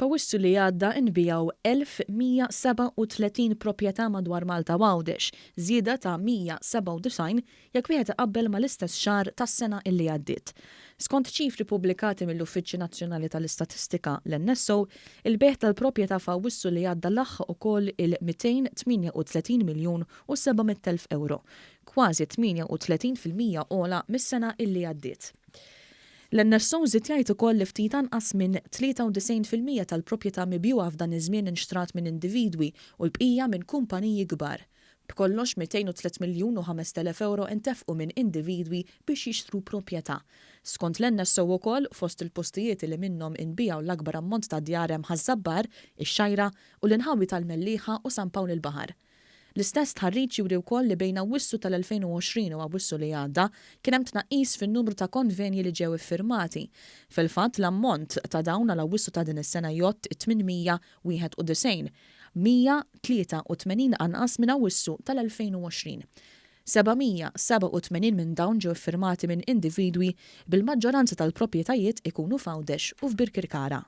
Fawissu li għadda nbijaw 1137 proprjetà madwar Malta Għawdex, żieda ta' 197 jekk wieħed iqabbel mal-istess xahar tas-sena illi għaddiet. Skont ċifri pubblikati mill-Uffiċċju Nazzjonali tal-Istatistika l-NSO, il-beħ tal-proprjetà f'Awwissu li għadda laħħaq ukoll il-238 miljun u 700,000 euro, kważi 38% ogħla mis-sena illi għaddiet. L-NSO żied jgħid ukoll li ftit anqas minn 93% tal-proprjetà mibjuwa f'dan iż-żmien inxtrat minn individwi u l-bqija minn kumpaniji kbar. B'kollox 203 miljun u 5,000 euro intefqu minn individwi biex jixtru proprjetà. Skont l-NSO wkoll fost il-postijiet li minnhom inbijaw l-akbar ammont ta' djarem ħaż-Żabbar, ix-Xajra u l-inħawi tal-Mellieħa u San Pawl il-Baħar. L-istess tħarriġ juri wkoll li bejn Awwissu tal-2020 u Awwissu li għadda kien hemm tnaqqis fin-numru ta' konvenji li ġew iffirmati. Fil-fatt l-ammont ta' dawn għal Awwissu ta' din is-sena jott 891, 183 anqas minn Awwissu tal-2020. 787 minn dawn ġew iffirmati minn individwi bil-maġġoranza tal-proprjetajiet ikunu f'Għawdex u f'Birkirkara.